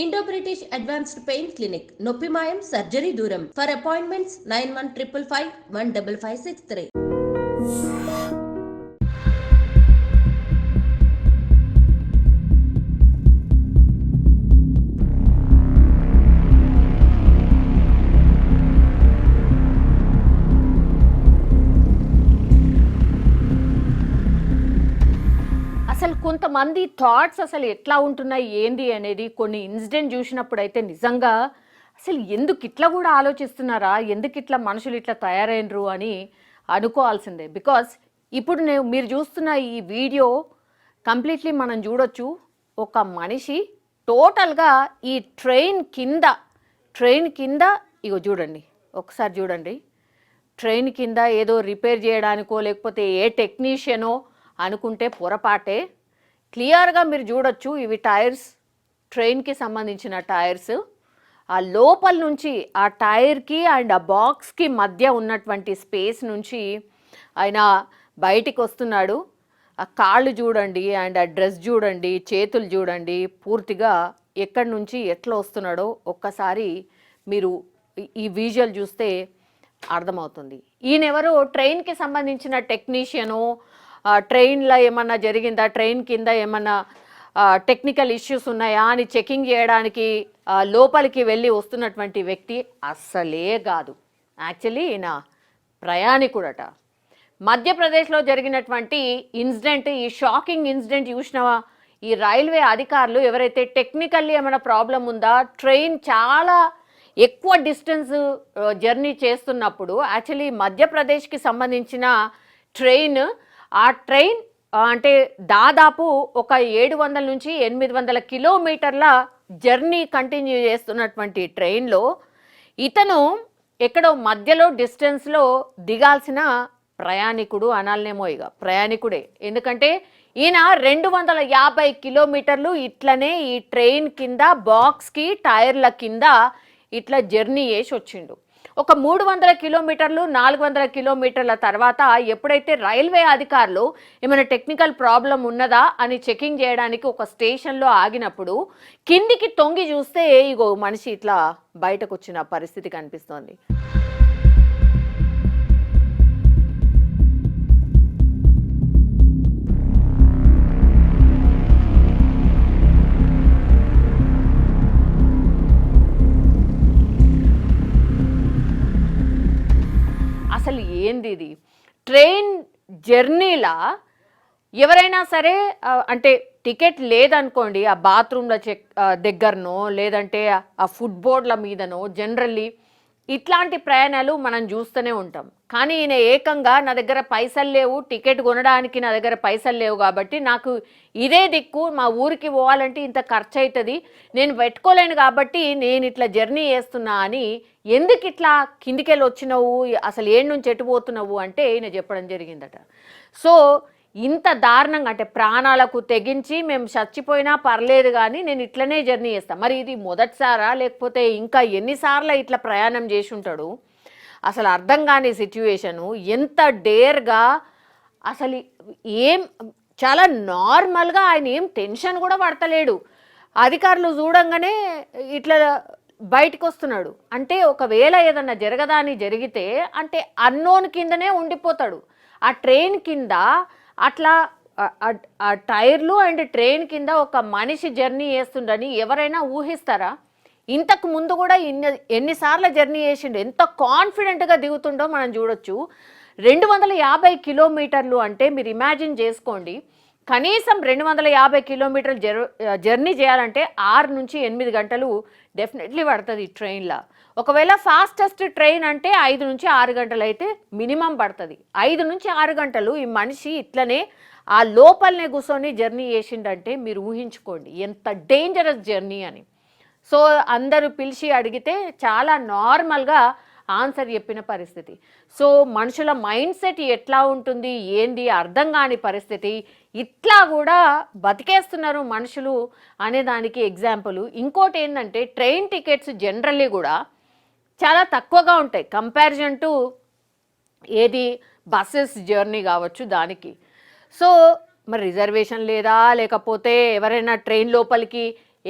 Indo-British Advanced Pain Clinic, Noppimayam Surgery Duram. For appointments 9155 15563. అసలు కొంతమంది thoughts అసలు ఎట్లా ఉంటున్నాయి ఏంది అనేది కొన్ని ఇన్సిడెంట్ చూసినప్పుడు అయితే నిజంగా అసలు ఎందుకు ఇట్లా కూడా ఆలోచిస్తున్నారా, ఎందుకు ఇట్లా మనుషులు ఇట్లా తయారైనరు అని అనుకోవాల్సిందే. బికాస్ ఇప్పుడు మీరు చూస్తున్న ఈ వీడియో కంప్లీట్లీ మనం చూడొచ్చు. ఒక మనిషి టోటల్గా ఈ ట్రైన్ కింద ఇగో చూడండి, ఒకసారి చూడండి. ట్రైన్ కింద ఏదో రిపేర్ చేయడానికో లేకపోతే ఏ టెక్నీషియనో అనుకుంటే పొరపాటే. క్లియర్గా మీరు చూడొచ్చు, ఇవి టైర్స్, ట్రైన్కి సంబంధించిన టైర్స్. ఆ లోపల నుంచి ఆ టైర్కి అండ్ ఆ బాక్స్కి మధ్య ఉన్నటువంటి స్పేస్ నుంచి ఆయన బయటికి వస్తున్నాడు. ఆ కాళ్ళు చూడండి అండ్ ఆ డ్రెస్ చూడండి, చేతులు చూడండి, పూర్తిగా ఎక్కడి నుంచి ఎట్లా వస్తున్నాడో ఒక్కసారి మీరు ఈ విజువల్ చూస్తే అర్థమవుతుంది. ఈయనెవరో ట్రైన్కి సంబంధించిన టెక్నీషియను, ట్రైన్లో ఏమన్నా జరిగిందా, ట్రైన్ కింద ఏమన్నా టెక్నికల్ ఇష్యూస్ ఉన్నాయా అని చెకింగ్ చేయడానికి లోపలికి వెళ్ళి వస్తున్నటువంటి వ్యక్తి అస్సలే కాదు. యాక్చువల్లీ ఈయన ప్రయాణికుడట. మధ్యప్రదేశ్లో జరిగినటువంటి ఇన్సిడెంట్, ఈ షాకింగ్ ఇన్సిడెంట్ చూసిన ఈ రైల్వే అధికారులు ఎవరైతే టెక్నికల్లీ ఏమైనా ప్రాబ్లం ఉందా, ట్రైన్ చాలా ఎక్కువ డిస్టెన్స్ జర్నీ చేస్తున్నప్పుడు, యాక్చువల్లీ మధ్యప్రదేశ్కి సంబంధించిన ట్రైన్, ఆ ట్రైన్ అంటే దాదాపు ఒక 700 నుంచి 800 కిలోమీటర్ల జర్నీ కంటిన్యూ చేస్తున్నటువంటి ట్రైన్లో ఇతను ఎక్కడో మధ్యలో డిస్టెన్స్లో దిగాల్సిన ప్రయాణికుడు అనాలనేమో, ఇక ప్రయాణికుడే. ఎందుకంటే ఈయన 250 కిలోమీటర్లు ఇట్లనే ఈ ట్రైన్ కింద బాక్స్కి టైర్ల కింద ఇట్లా జర్నీ చేసి వచ్చిండు. ఒక 300 కిలోమీటర్లు 400 కిలోమీటర్ల తర్వాత ఎప్పుడైతే రైల్వే అధికారులు ఏమైనా టెక్నికల్ ప్రాబ్లం ఉన్నదా అని చెకింగ్ చేయడానికి ఒక స్టేషన్లో ఆగినప్పుడు కిందికి తొంగి చూస్తే ఇగో మనిషి ఇట్లా బయటకు వచ్చిన పరిస్థితి కనిపిస్తోంది. అసలు ఏంది ఇది? ట్రైన్ జర్నీలా ఎవరైనా సరే అంటే టికెట్ లేదనుకోండి, ఆ బాత్రూమ్ల దగ్గరనో లేదంటే ఆ ఫుడ్ బోర్డుల మీదనో జనరల్లీ ఇట్లాంటి ప్రయాణాలు మనం చూస్తూనే ఉంటాం. కానీ ఈయన ఏకంగా నా దగ్గర పైసలు లేవు, టికెట్ కొనడానికి నా దగ్గర పైసలు లేవు కాబట్టి నాకు ఇదే దిక్కు, మా ఊరికి పోవాలంటే ఇంత ఖర్చు అవుతుంది, నేను పెట్టుకోలేను కాబట్టి నేను ఇట్లా జర్నీ చేస్తున్నా అని, ఎందుకు ఇట్లా కిందికెళ్ళి వచ్చినావు, అసలు ఏడు నుంచి ఎటుపోతున్నావు అంటే ఈయన చెప్పడం జరిగిందట. సో ఇంత దారుణంగా అంటే ప్రాణాలకు తెగించి మేము చచ్చిపోయినా పర్లేదు కానీ నేను ఇట్లనే జర్నీ చేస్తాను. మరి ఇది మొదటిసారా లేకపోతే ఇంకా ఎన్నిసార్లు ఇట్లా ప్రయాణం చేసి ఉంటాడు? అసలు అర్థం కాని సిచ్యువేషను. ఎంత డేర్గా అసలు ఏం, చాలా నార్మల్గా ఆయన ఏం టెన్షన్ కూడా పడతలేడు. అధికారులు చూడంగానే ఇట్లా బయటకు వస్తున్నాడు. అంటే ఒకవేళ ఏదన్నా జరగదాని జరిగితే అంటే అన్నోన్ కిందనే ఉండిపోతాడు. ఆ ట్రైన్ కింద అట్లా ఆ టైర్లు అండ్ ట్రైన్ కింద ఒక మనిషి జర్నీ చేస్తుండని ఎవరైనా ఊహిస్తారా? ఇంతకు ముందు కూడా ఎన్నిసార్లు జర్నీ చేసిండు, ఎంత కాన్ఫిడెంట్గా దిగుతుండో మనం చూడొచ్చు. 250 కిలోమీటర్లు అంటే మీరు ఇమాజిన్ చేసుకోండి. కనీసం 250 కిలోమీటర్లు జర్నీ చేయాలంటే 6 నుంచి 8 గంటలు డెఫినెట్లీ పడుతుంది ట్రైన్లో. ఒకవేళ ఫాస్టెస్ట్ ట్రైన్ అంటే 5 నుంచి 6 గంటలు అయితే మినిమం పడుతుంది. 5 నుంచి 6 గంటలు ఈ మనిషి ఇట్లనే ఆ లోపలనే కూర్చొని జర్నీ చేసిండంటే మీరు ఊహించుకోండి ఎంత డేంజరస్ జర్నీ అని. సో అందరూ పిలిచి అడిగితే చాలా నార్మల్గా ఆన్సర్ చెప్పిన పరిస్థితి. సో మనుషుల మైండ్ సెట్ ఎట్లా ఉంటుంది ఏంది అర్థం కాని పరిస్థితి. ఇట్లా కూడా బతికేస్తున్నారు మనుషులు అనేదానికి ఎగ్జాంపుల్. ఇంకోటి ఏంటంటే ట్రైన్ టికెట్స్ జనరల్లీ కూడా చాలా తక్కువగా ఉంటాయి కంపారిజన్ టు ఏది బస్సెస్ జర్నీ కావచ్చు దానికి. సో మరి రిజర్వేషన్ లేదా, లేకపోతే ఎవరైనా ట్రైన్ లోపలికి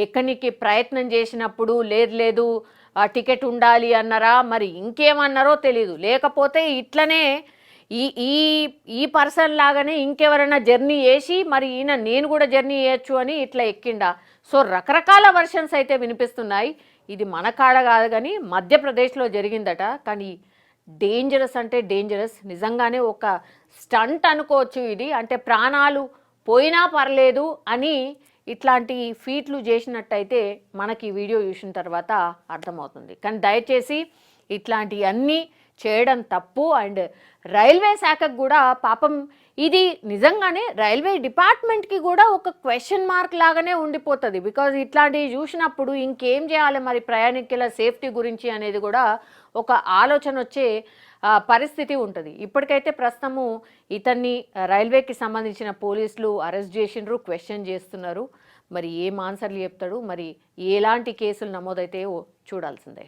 ఎక్కనికి ప్రయత్నం చేసినప్పుడు లేదు ఆ టికెట్ ఉండాలి అన్నారా, మరి ఇంకేమన్నారో తెలీదు. లేకపోతే ఇట్లనే ఈ ఈ ఈ పర్సన్ లాగానే ఇంకెవరైనా జర్నీ చేసి మరి ఈయన నేను కూడా జర్నీ చేయొచ్చు అని ఇట్లా ఎక్కిండా. సో రకరకాల వర్షన్స్ అయితే వినిపిస్తున్నాయి. ఇది మన కాడ కాదు కానీ మధ్యప్రదేశ్లో జరిగిందట. కానీ డేంజరస్ అంటే డేంజరస్, నిజంగానే ఒక స్టంట్ అనుకోవచ్చు ఇది. అంటే ప్రాణాలు పోయినా పర్లేదు అని ఇట్లాంటి ఫీట్లు చేసినట్టయితే మనకి వీడియో చూసిన తర్వాత అర్థమవుతుంది. కానీ దయచేసి ఇట్లాంటివన్నీ చేయడం తప్పు. అండ్ రైల్వే శాఖకు కూడా పాపం ఇది నిజంగానే రైల్వే డిపార్ట్మెంట్కి కూడా ఒక క్వశ్చన్ మార్క్ లాగానే ఉండిపోతుంది. బికాజ్ ఇట్లాంటివి చూసినప్పుడు ఇంకేం చేయాలి మరి ప్రయాణికుల సేఫ్టీ గురించి అనేది కూడా ఒక ఆలోచన వచ్చే పరిస్థితి ఉంటుంది. ఇప్పటికైతే ప్రస్తుతము ఇతన్ని రైల్వేకి సంబంధించిన పోలీసులు అరెస్ట్ చేసిండ్రు, క్వశ్చన్ చేస్తున్నారు. మరి ఏం ఆన్సర్లు చెప్తాడు, మరి ఎలాంటి కేసులు నమోదైతే చూడాల్సిందే.